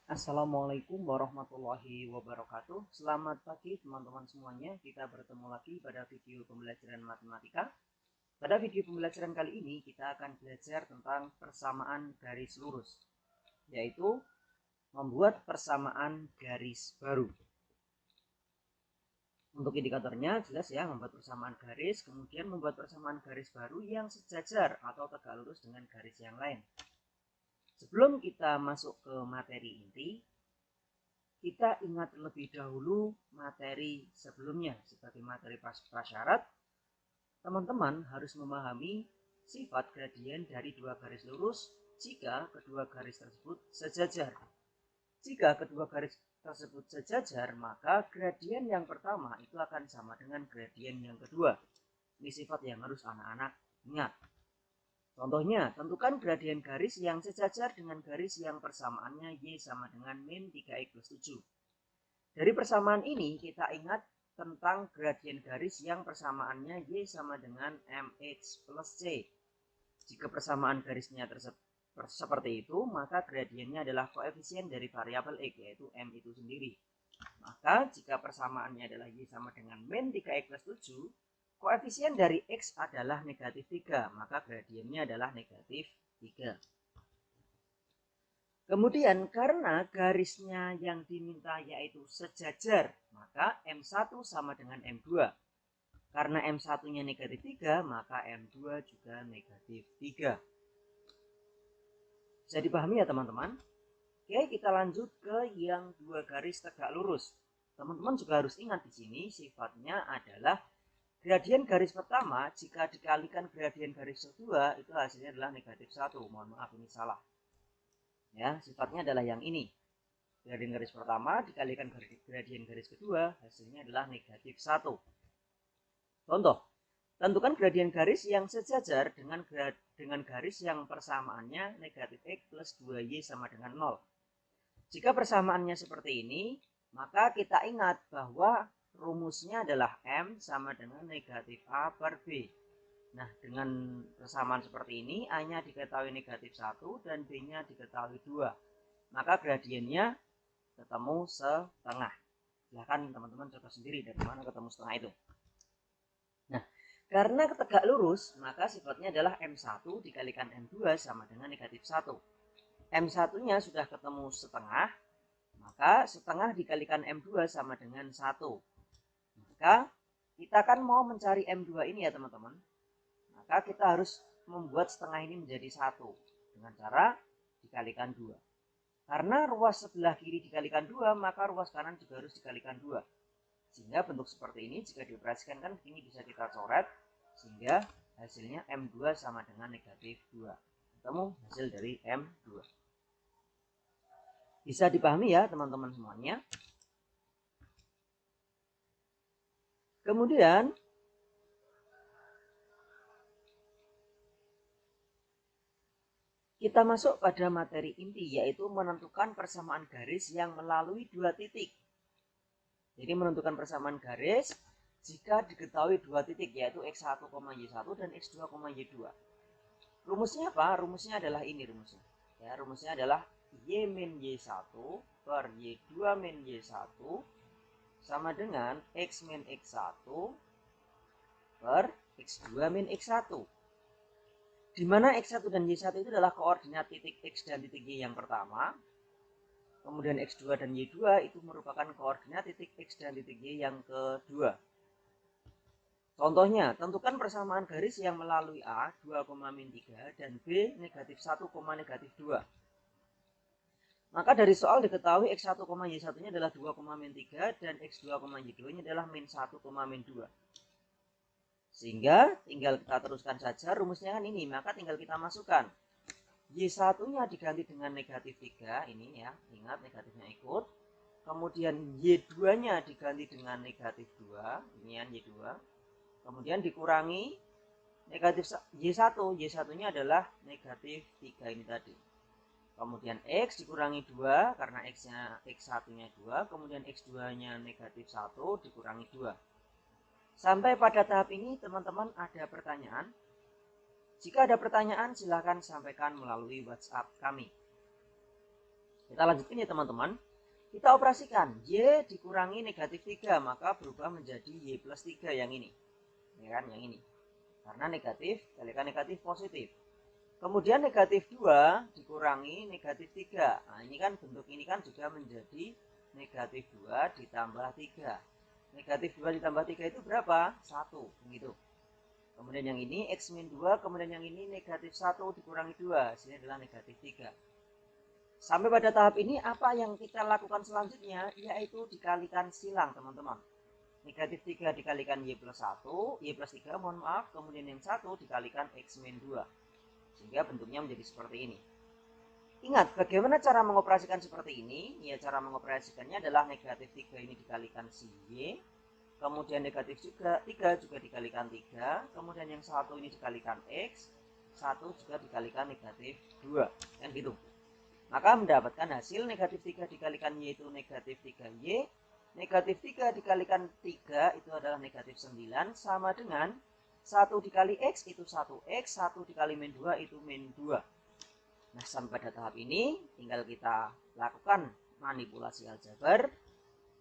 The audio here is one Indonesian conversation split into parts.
Assalamualaikum warahmatullahi wabarakatuh. Selamat pagi teman-teman semuanya. Kita bertemu lagi pada video pembelajaran matematika. Pada video pembelajaran kali ini kita akan belajar tentang persamaan garis lurus, yaitu membuat persamaan garis baru. Untuk indikatornya jelas ya, membuat persamaan garis, kemudian membuat persamaan garis baru yang sejajar atau tegak lurus dengan garis yang lain. Sebelum kita masuk ke materi inti, kita ingat terlebih dahulu materi sebelumnya. Sebagai materi prasyarat, teman-teman harus memahami sifat gradien dari dua garis lurus jika kedua garis tersebut sejajar. Jika kedua garis tersebut sejajar, maka gradien yang pertama itu akan sama dengan gradien yang kedua. Ini sifat yang harus anak-anak ingat. Contohnya, tentukan gradien garis yang sejajar dengan garis yang persamaannya Y sama dengan min 3X plus 7. Dari persamaan ini, kita ingat tentang gradien garis yang persamaannya Y sama dengan MX plus C. Jika persamaan garisnya seperti itu, maka gradiennya adalah koefisien dari variabel X, yaitu M itu sendiri. Maka, jika persamaannya adalah Y sama dengan min 3X plus 7, koefisien dari X adalah negatif 3, maka gradiennya adalah negatif 3. Kemudian karena garisnya yang diminta yaitu sejajar, maka M1 sama dengan M2. Karena M1-nya negatif 3, maka M2 juga negatif 3. Bisa dipahami ya teman-teman? Oke, kita lanjut ke yang dua garis tegak lurus. Teman-teman juga harus ingat di sini sifatnya adalah gradien garis pertama jika dikalikan gradien garis kedua itu hasilnya adalah negatif 1. Mohon maaf ini salah. Ya, sifatnya adalah yang ini. Gradien garis pertama dikalikan gradien garis kedua hasilnya adalah negatif 1. Contoh, tentukan gradien garis yang sejajar dengan garis yang persamaannya negatif X plus 2Y sama dengan 0. Jika persamaannya seperti ini, maka kita ingat bahwa rumusnya adalah M sama dengan negatif A per B. Nah, dengan persamaan seperti ini, A-nya diketahui negatif 1 dan B-nya diketahui 2. Maka gradiennya ketemu setengah. Silahkan teman-teman coba sendiri dari mana ketemu setengah itu. Nah, karena tegak lurus, maka sifatnya adalah M1 dikalikan M2 sama dengan negatif 1. M1-nya sudah ketemu setengah, maka setengah dikalikan M2 sama dengan 1. Maka kita kan mau mencari M2 ini ya teman-teman. Maka kita harus membuat setengah ini menjadi 1 dengan cara dikalikan 2. Karena ruas sebelah kiri dikalikan 2, maka ruas kanan juga harus dikalikan 2. Sehingga bentuk seperti ini jika dioperasikan kan ini bisa kita coret, sehingga hasilnya M2 sama dengan negatif 2. Ketemu hasil dari M2. Bisa dipahami ya teman-teman semuanya. Kemudian kita masuk pada materi inti, yaitu menentukan persamaan garis yang melalui dua titik. Jadi menentukan persamaan garis jika diketahui dua titik, yaitu X1, Y1 dan X2, Y2. Rumusnya apa? Rumusnya adalah ini rumusnya. Ya, rumusnya adalah Y min Y1 per Y2 min Y1 sama dengan X min X1 per X2 min X1. Di mana X1 dan Y1 itu adalah koordinat titik X dan titik Y yang pertama. Kemudian X2 dan Y2 itu merupakan koordinat titik X dan titik Y yang kedua. Contohnya, tentukan persamaan garis yang melalui A 2,-3 dan B negatif 1, negatif 2. Maka dari soal diketahui X1, Y1-nya adalah 2,-3 dan X2, Y2-nya adalah min 1, min 2. Sehingga tinggal kita teruskan saja rumusnya kan ini, maka tinggal kita masukkan. Y1-nya diganti dengan negatif 3, ini ya, ingat negatifnya ikut. Kemudian Y2-nya diganti dengan negatif 2, ini ya Y2. Kemudian dikurangi negatif Y1, Y1-nya adalah negatif 3 ini tadi. Kemudian X dikurangi 2, karena X1-nya 2, kemudian X2-nya negatif 1 dikurangi 2. Sampai pada tahap ini teman-teman ada pertanyaan? Jika ada pertanyaan silahkan sampaikan melalui WhatsApp kami. Kita lanjutkan ya teman-teman. Kita operasikan Y dikurangi negatif 3, maka berubah menjadi Y plus 3 yang ini. Ya kan, yang ini. Karena negatif kalikan negatif positif. Kemudian negatif 2 dikurangi negatif 3. Nah, ini kan bentuk ini kan juga menjadi negatif 2 ditambah 3. Negatif 2 ditambah 3 itu berapa? 1, begitu. Kemudian yang ini X min 2, kemudian yang ini negatif 1 dikurangi 2, sini adalah negatif 3. Sampai pada tahap ini apa yang kita lakukan selanjutnya? Yaitu dikalikan silang teman-teman. Negatif 3 dikalikan Y plus 1, Y plus 3 mohon maaf, kemudian yang 1 dikalikan X min 2. Sehingga bentuknya menjadi seperti ini. Ingat, bagaimana cara mengoperasikan seperti ini? Ya, cara mengoperasikannya adalah negatif 3 ini dikalikan si Y, kemudian negatif juga 3 juga dikalikan 3, kemudian yang 1 ini dikalikan X, 1 juga dikalikan negatif 2, kan gitu. Maka mendapatkan hasil negatif 3 dikalikan Y itu negatif 3Y, negatif 3 dikalikan 3 itu adalah negatif 9, sama dengan 1 dikali X itu 1X, 1 dikali min 2 itu min 2. Nah, sampai pada tahap ini tinggal kita lakukan manipulasi aljabar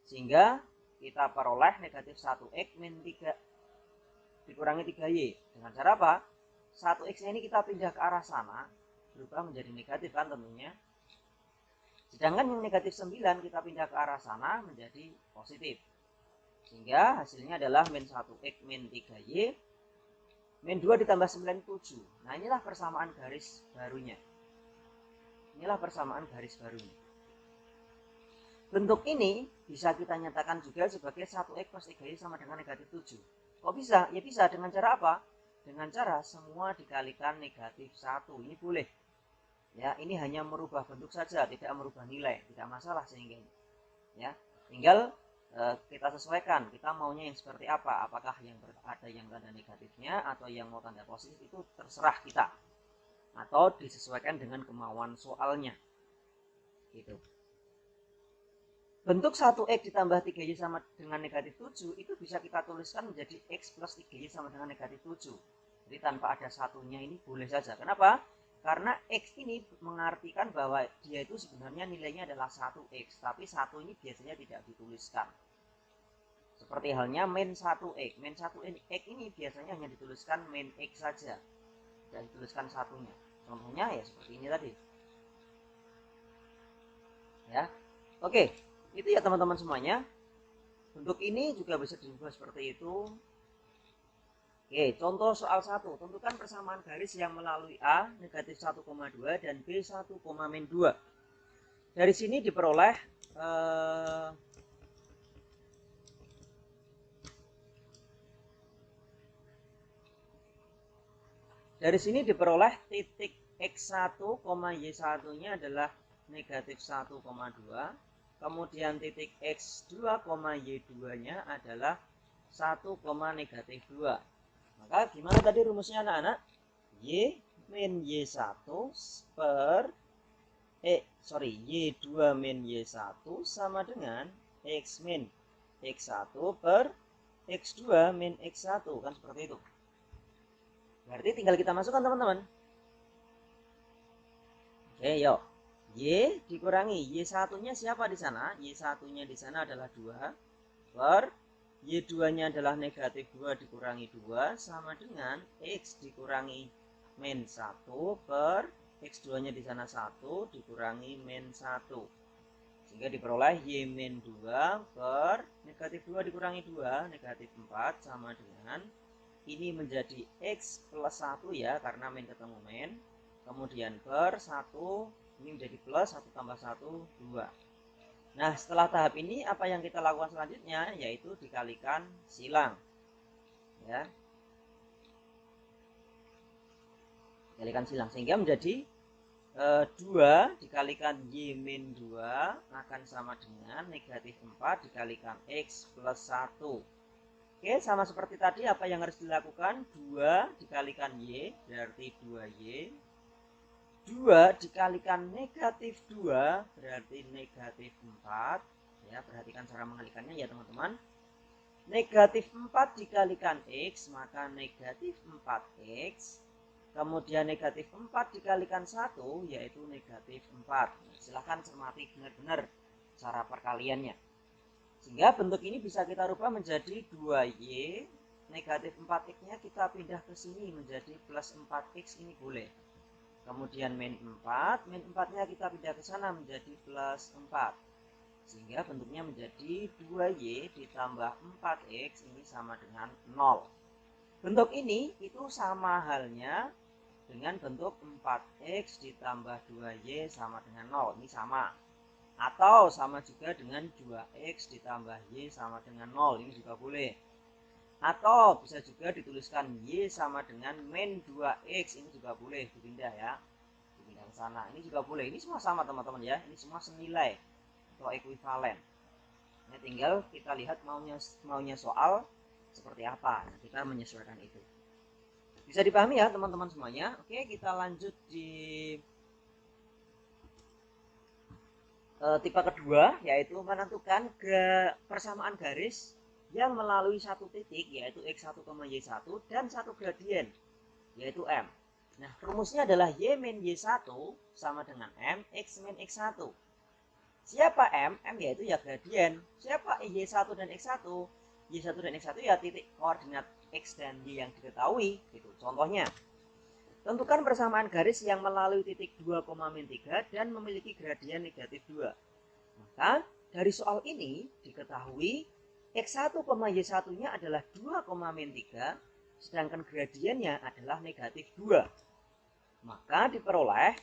sehingga kita peroleh negatif 1X min 3 dikurangi 3Y. Dengan cara apa? 1X ini kita pindah ke arah sana, berubah menjadi negatif kan tentunya. Sedangkan yang negatif 9 kita pindah ke arah sana menjadi positif. Sehingga hasilnya adalah min 1X min 3Y, min 2 ditambah 9, 7. Nah, inilah persamaan garis barunya. Inilah persamaan garis barunya. Bentuk ini bisa kita nyatakan juga sebagai 1X plus 3Y sama dengan negatif 7. Kok bisa? Ya bisa dengan cara apa? Dengan cara semua dikalikan negatif 1. Ini boleh. Ya, ini hanya merubah bentuk saja, tidak merubah nilai, tidak masalah sehingga ini. Ya, tinggal kita sesuaikan, kita maunya yang seperti apa, apakah yang ada yang tanda negatifnya atau yang mau tanda positif itu terserah kita, atau disesuaikan dengan kemauan soalnya. Gitu. Bentuk 1X ditambah 3Y sama dengan negatif 7 itu bisa kita tuliskan menjadi X plus 3Y sama dengan negatif 7. Jadi tanpa ada satunya ini boleh saja. Kenapa? Karena X ini mengartikan bahwa dia itu sebenarnya nilainya adalah 1X, tapi 1 ini biasanya tidak dituliskan. Seperti halnya min 1X. Min 1X ini biasanya hanya dituliskan min X saja, tidak dituliskan satunya. Contohnya ya seperti ini tadi. Ya, oke, itu ya teman-teman semuanya. Bentuk ini juga bisa diubah seperti itu. Oke, contoh soal 1. Tentukan persamaan garis yang melalui A negatif 1,2 dan B 1, min 2. Dari sini diperoleh titik X1, Y1 nya adalah negatif 1,2. Kemudian titik X2, Y2 nya adalah 1, negatif 2. Maka gimana tadi rumusnya anak-anak? Y min Y1 per Y2 min Y1 sama dengan X min X1 per X2 min X1, kan seperti itu. Berarti tinggal kita masukkan teman-teman. Oke, yuk. Y dikurangi Y1-nya siapa di sana? Y1-nya di sana adalah 2 per Y2-nya adalah negatif 2 dikurangi 2 sama dengan X dikurangi min 1 per X2-nya di sana 1 dikurangi min 1. Sehingga diperoleh Y min 2 per negatif 2 dikurangi 2, negatif 4 sama dengan ini menjadi X plus 1 ya, karena min ketemu min. Kemudian per 1, ini menjadi plus 1 tambah 1, 2. Nah, setelah tahap ini apa yang kita lakukan selanjutnya yaitu dikalikan silang. Ya. Dikalikan silang sehingga menjadi 2 dikalikan Y min 2 akan sama dengan negatif 4 dikalikan X plus 1. Oke, sama seperti tadi apa yang harus dilakukan? 2 dikalikan Y berarti 2Y. 2 dikalikan negatif 2 berarti negatif 4. Ya, perhatikan cara mengalikannya ya teman-teman. Negatif 4 dikalikan X maka negatif 4X. kemudian negatif 4 dikalikan 1 yaitu negatif 4. Silahkan cermati benar-benar cara perkaliannya. Sehingga bentuk ini bisa kita rubah menjadi 2y, negatif 4x nya kita pindah ke sini menjadi plus 4x, ini boleh. Kemudian min 4 nya kita pindah ke sana menjadi plus 4. Sehingga bentuknya menjadi 2y ditambah 4x ini sama dengan 0. Bentuk ini itu sama halnya dengan bentuk 4x ditambah 2y sama dengan 0. Ini sama. Atau sama juga dengan 2x ditambah y sama dengan 0. Ini juga boleh. Atau bisa juga dituliskan y sama dengan min 2x. Ini juga boleh dipindah ya. Dipindah ke sana. Ini juga boleh. Ini semua sama teman-teman ya. Ini semua senilai atau ekuivalen. Nah, tinggal kita lihat maunya soal seperti apa. Nah, kita menyesuaikan itu. Bisa dipahami ya teman-teman semuanya. Oke, kita lanjut di tipe kedua, yaitu menentukan persamaan garis yang melalui satu titik, yaitu x1, y1 dan satu gradien, yaitu m. Nah, rumusnya adalah y min y1 sama dengan m x min x1. Siapa m? M yaitu ya gradien. Siapa y1 dan x1? Y1 dan x1 ya titik koordinat x dan y yang diketahui gitu. Contohnya, tentukan persamaan garis yang melalui titik 2, min 3 dan memiliki gradien negatif 2. Maka dari soal ini diketahui x1, y1 nya adalah 2, min 3, sedangkan gradiennya adalah negatif 2. Maka diperoleh,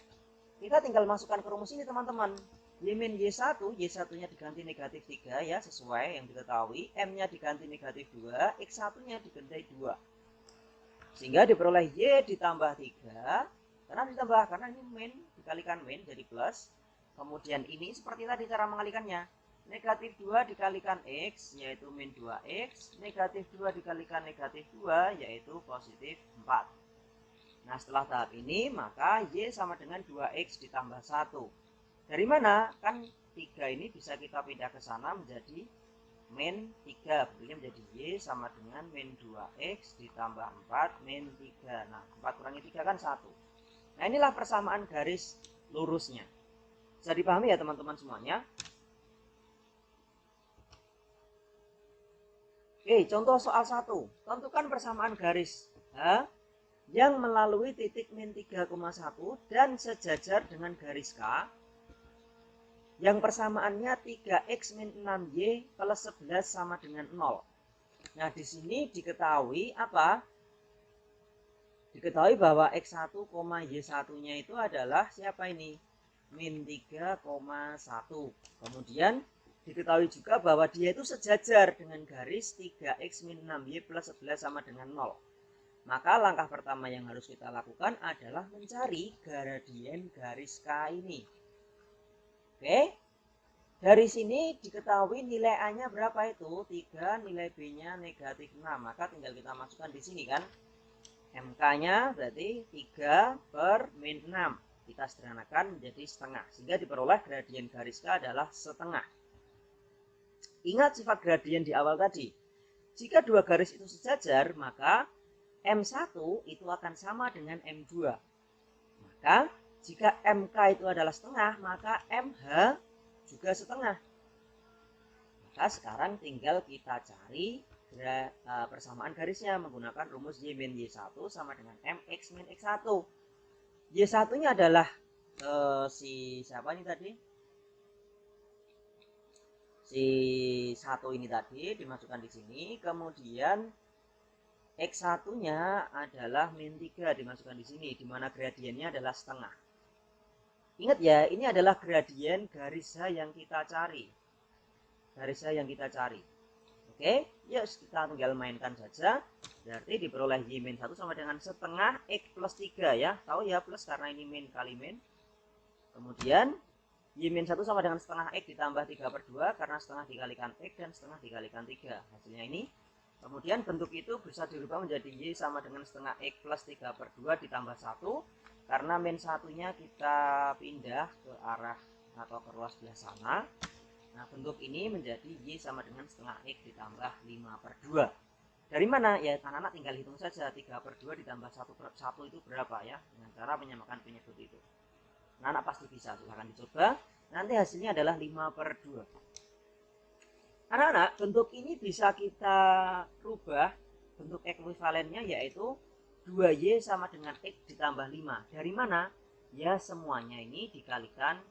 kita tinggal masukkan ke rumus ini teman-teman. Y min y1 nya diganti negatif 3 ya, sesuai yang diketahui. M nya diganti negatif 2, x1 nya diganti 2. Sehingga diperoleh y ditambah 3. Karena ini min dikalikan min jadi plus. Kemudian ini seperti tadi cara mengalikannya. Negatif 2 dikalikan x yaitu min 2x. Negatif 2 dikalikan negatif 2 yaitu positif 4. Nah, setelah tahap ini maka y sama dengan 2x ditambah 1. Dari mana? Kan 3 ini bisa kita pindah ke sana menjadi min 3. Bentuknya menjadi y sama dengan min 2x ditambah 4 min 3. Nah, 4 kurangi 3 kan 1. Nah, inilah persamaan garis lurusnya. Bisa dipahami ya teman-teman semuanya? Oke, contoh soal 1. Tentukan persamaan garis H yang melalui titik min 3,1 dan sejajar dengan garis K yang persamaannya 3x min 6y plus 11 sama dengan 0. Nah, di sini diketahui apa? Diketahui bahwa x1, y1-nya itu adalah siapa ini? Min 3,1. Kemudian diketahui juga bahwa dia itu sejajar dengan garis 3x min 6y plus 11 sama dengan 0. Maka langkah pertama yang harus kita lakukan adalah mencari gradien garis K ini. Oke, dari sini diketahui nilai A-nya berapa itu? 3, nilai B-nya negatif 6. Maka tinggal kita masukkan di sini kan. MK-nya berarti 3 per min 6. Kita sederhanakan menjadi setengah. Sehingga diperoleh gradien garis K adalah setengah. Ingat sifat gradien di awal tadi. Jika dua garis itu sejajar, maka M1 itu akan sama dengan M2. Maka jika MK itu adalah setengah, maka MH juga setengah. Maka sekarang tinggal kita cari persamaan garisnya menggunakan rumus Y min Y1 sama dengan MX min X1. Y1 nya adalah si siapa ini tadi? Si 1 ini tadi dimasukkan di sini, kemudian X1 nya adalah min 3 dimasukkan di sini, di mana gradiennya adalah setengah. Ingat ya, ini adalah gradien garis H yang kita cari. Garis H yang kita cari. Oke, yuk kita tinggal mainkan saja. Berarti diperoleh Y min 1 sama dengan setengah X plus 3 ya. Tahu ya plus karena ini min kali min. Kemudian Y min 1 sama dengan setengah X ditambah 3 per 2 karena setengah dikalikan X dan setengah dikalikan 3. Hasilnya ini. Kemudian bentuk itu bisa dirubah menjadi Y sama dengan setengah X plus 3 per 2 ditambah 1. Karena min 1-nya kita pindah ke arah atau ke ruas sebelah sana. Nah, bentuk ini menjadi Y sama dengan setengah X ditambah 5 per 2. Dari mana? Ya anak-anak tinggal hitung saja, 3/2 ditambah 1/1 itu berapa ya, dengan cara menyamakan penyebut itu. Anak-anak pasti bisa, silahkan dicoba. Nanti hasilnya adalah 5/2. Anak-anak, bentuk ini bisa kita rubah. Bentuk ekuivalennya yaitu 2Y sama dengan X ditambah 5. Dari mana? Ya semuanya ini dikalikan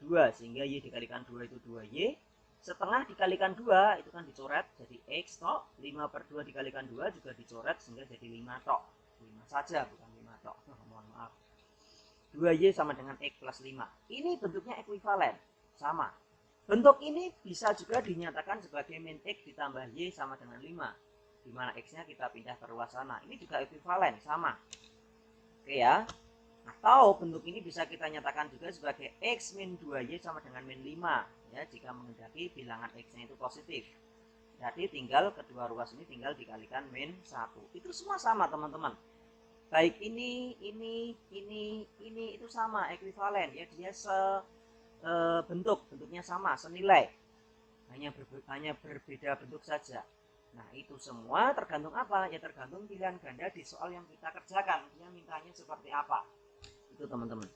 2, sehingga Y dikalikan 2 itu 2Y. Setengah dikalikan 2 itu kan dicoret jadi X tok. 5/2 dikalikan 2 juga dicoret sehingga jadi 5 tok. 5 saja bukan 5 tok. Mohon maaf. 2Y sama dengan X plus 5. Ini bentuknya ekuivalen, sama. Bentuk ini bisa juga dinyatakan sebagai min X ditambah Y sama dengan 5. Di mana X-nya kita pindah ke ruas sana. Ini juga ekuivalen, sama. Oke ya. Atau bentuk ini bisa kita nyatakan juga sebagai X min 2Y sama dengan min 5. Ya, jika menghendaki bilangan X-nya itu positif. Jadi tinggal kedua ruas ini tinggal dikalikan min 1. Itu semua sama teman-teman. Baik ini itu sama, ekuivalen ya, dia bentuknya sama, senilai, hanya berbeda bentuk saja. Nah itu semua tergantung apa? Ya tergantung pilihan ganda di soal yang kita kerjakan, dia mintanya seperti apa, itu teman-teman.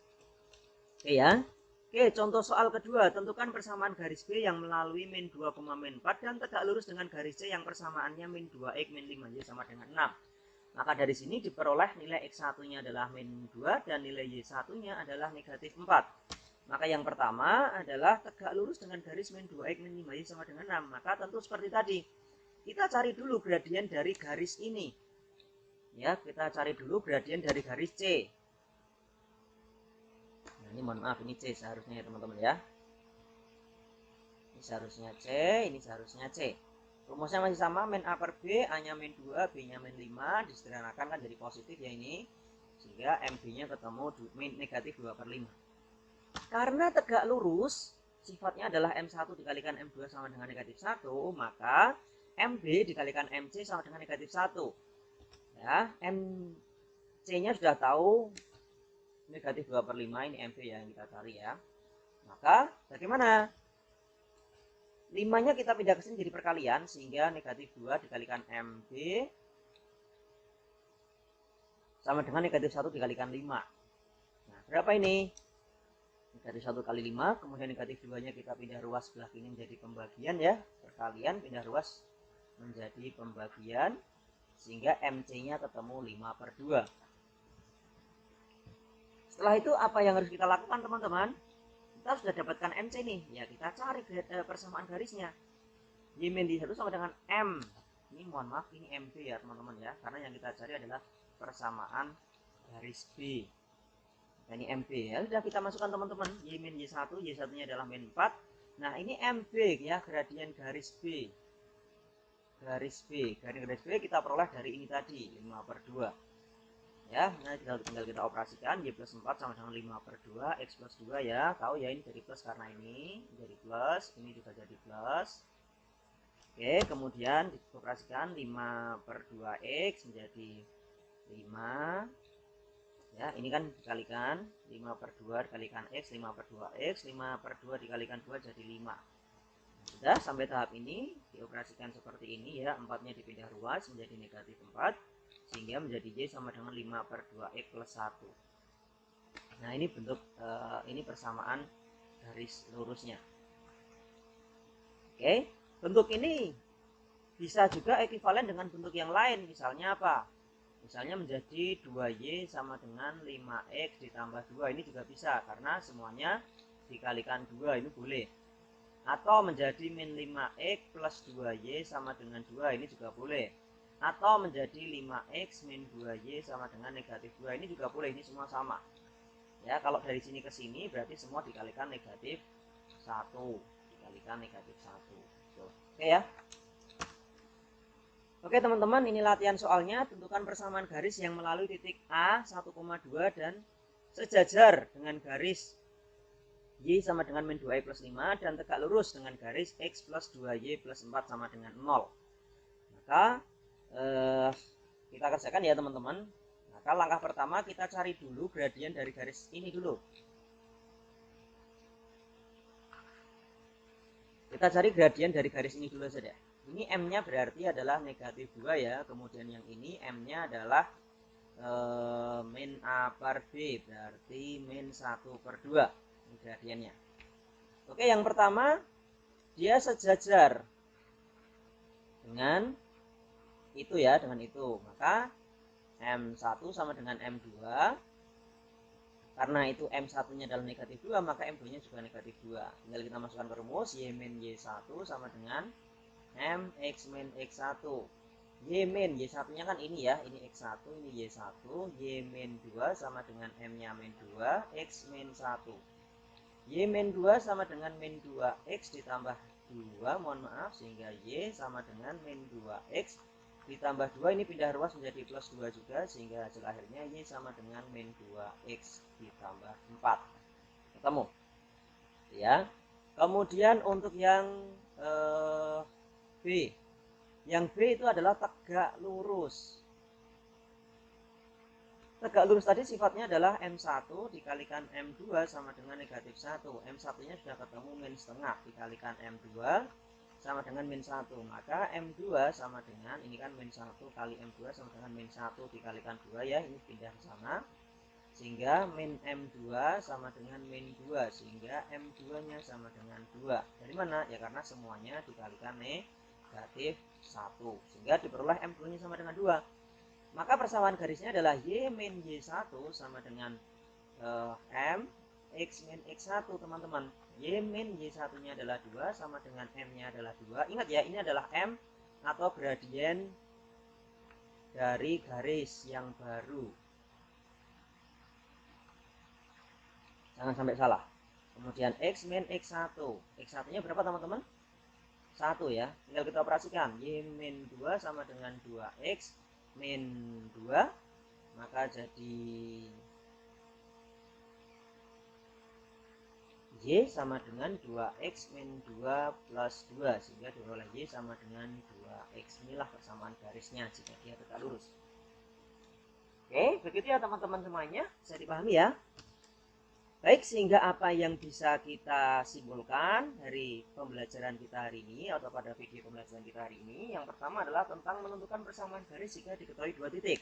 Oke ya. Oke, contoh soal kedua, tentukan persamaan garis B yang melalui min 2, min 4 dan tegak lurus dengan garis C yang persamaannya min 2X min 5Y sama dengan 6. Maka dari sini diperoleh nilai X1-nya adalah min 2 dan nilai Y1-nya adalah negatif 4. Maka yang pertama adalah tegak lurus dengan garis min 2X min 5Y sama dengan 6. Maka tentu seperti tadi. Kita cari dulu gradien dari garis ini. Ya, kita cari dulu gradien dari garis C. Nah, ini mohon maaf, ini C seharusnya ya teman-teman ya. Ini seharusnya C, ini seharusnya C. Rumusnya masih sama, min A per B, A-nya min 2, B-nya min 5. Disederhanakan kan jadi positif ya ini. Sehingga MB-nya ketemu min negatif 2/5. Karena tegak lurus, sifatnya adalah M1 dikalikan M2 sama dengan negatif 1, maka MB dikalikan MC sama dengan negatif 1. Ya, MC-nya sudah tahu, negatif 2/5, ini MB yang kita cari ya. Maka bagaimana? 5-nya kita pindah ke sini jadi perkalian, sehingga negatif 2 dikalikan MB sama dengan negatif 1 dikalikan 5. Nah, berapa ini? Negatif 1 kali 5, kemudian negatif 2-nya kita pindah ruas sebelah kiri menjadi pembagian ya, perkalian, pindah ruas menjadi pembagian, sehingga MC-nya ketemu 5/2. Setelah itu apa yang harus kita lakukan teman-teman? Kita sudah dapatkan MC nih, ya kita cari persamaan garisnya. Y min 1 sama dengan M. Ini mohon maaf, ini MB ya teman-teman ya, karena yang kita cari adalah persamaan garis B. Nah, ini MB ya, sudah kita masukkan teman-teman, Y min Y1, Y1-nya adalah min 4. Nah ini MB ya, gradien garis B. Garis B kita peroleh dari ini tadi, 5/2. Ya, nah tinggal kita operasikan, Y plus 4 sama dengan 5/2, X plus 2 ya, tahu ya ini jadi plus karena ini jadi plus, ini juga jadi plus. Oke, kemudian dioperasikan 5/2X menjadi 5. Ya, ini kan dikalikan 5/2 dikalikan X, 5/2X, 5/2 dikalikan 2 jadi 5. Sudah sampai tahap ini dioperasikan seperti ini ya, 4-nya dipindah ruas menjadi negatif 4, sehingga menjadi Y sama dengan 5/2X plus 1. Nah ini bentuk ini persamaan garis lurusnya. Oke, bentuk ini bisa juga ekuivalen dengan bentuk yang lain. Misalnya apa? Misalnya menjadi 2Y sama dengan 5X ditambah 2. Ini juga bisa karena semuanya dikalikan 2, ini boleh. Atau menjadi min 5X plus 2Y sama dengan 2, ini juga boleh. Atau menjadi 5X min 2Y sama dengan negatif 2, ini juga boleh, ini semua sama. Ya, kalau dari sini ke sini berarti semua dikalikan negatif 1, dikalikan negatif 1. Oke ya. Oke teman-teman, ini latihan soalnya. Tentukan persamaan garis yang melalui titik A 1,2 dan sejajar dengan garis Y sama dengan min 2Y plus 5 dan tegak lurus dengan garis X plus 2Y plus 4 sama dengan 0. Maka kita kerjakan ya teman-teman. Maka langkah pertama kita cari dulu gradien dari garis ini dulu. Kita kita cari gradien dari garis ini dulu saja. Ini M-nya berarti adalah negatif 2 ya. Kemudian yang ini M-nya adalah min A per B, berarti min 1/2. Ini gradiennya. Oke, yang pertama dia sejajar dengan itu ya, dengan itu. Maka M1 sama dengan M2. Karena itu M1-nya adalah negatif 2, maka M2-nya juga negatif 2. Tinggal kita masukkan ke rumus, Y min Y1 sama dengan MX min X1. Y min Y1-nya kan ini ya, ini X1, ini Y1. Y min 2 sama dengan M-nya min 2, X min 1. Y min 2 sama dengan min 2X ditambah 2, mohon maaf, sehingga Y sama dengan min 2X ditambah 2, ini pindah ruas menjadi plus 2 juga, sehingga hasil akhirnya Y sama dengan min 2X ditambah 4. Ketemu ya. Kemudian untuk yang B, yang B itu adalah tegak lurus. Tegak lurus tadi sifatnya adalah M1 dikalikan M2 sama dengan negatif 1. M1-nya sudah ketemu min setengah dikalikan M2 sama dengan min 1. Maka M2 sama dengan, ini kan min 1 kali M2 sama dengan min 1 dikalikan 2 ya. Ini pindah ke sana. Sehingga min M2 sama dengan min 2. Sehingga M2-nya sama dengan 2. Dari mana? Ya karena semuanya dikalikan negatif 1. Sehingga diperoleh M2-nya sama dengan 2. Maka persamaan garisnya adalah Y min Y1 sama dengan M X min X1 teman-teman. Y min Y1 nya adalah 2 sama dengan M nya adalah 2. Ingat ya, ini adalah M atau gradien dari garis yang baru. Jangan sampai salah. Kemudian X min X1. X1 nya berapa teman-teman? 1 ya. Tinggal kita operasikan. Y min 2 sama dengan 2X min 2, maka jadi Y sama dengan 2X min 2 plus 2, sehingga diperoleh Y sama dengan 2X. Inilah persamaan garisnya jika dia tegak lurus. Oke, begitu ya teman-teman semuanya, bisa dipahami ya. Baik, sehingga apa yang bisa kita simpulkan dari pembelajaran kita hari ini atau pada video pembelajaran kita hari ini, yang pertama adalah tentang menentukan persamaan garis jika diketahui 2 titik,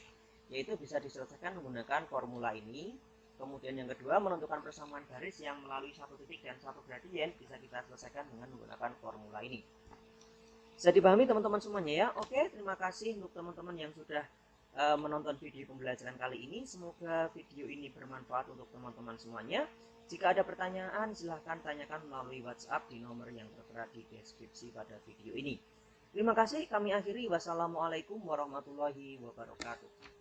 yaitu bisa diselesaikan menggunakan formula ini. Kemudian yang kedua, menentukan persamaan garis yang melalui 1 titik dan 1 gradien bisa kita selesaikan dengan menggunakan formula ini. Bisa dipahami teman-teman semuanya ya. Oke, terima kasih untuk teman-teman yang sudah menonton video pembelajaran kali ini. Semoga video ini bermanfaat untuk teman-teman semuanya. Jika ada pertanyaan, silahkan tanyakan melalui WhatsApp di nomor yang tertera di deskripsi pada video ini. Terima kasih, kami akhiri. Wassalamualaikum warahmatullahi wabarakatuh.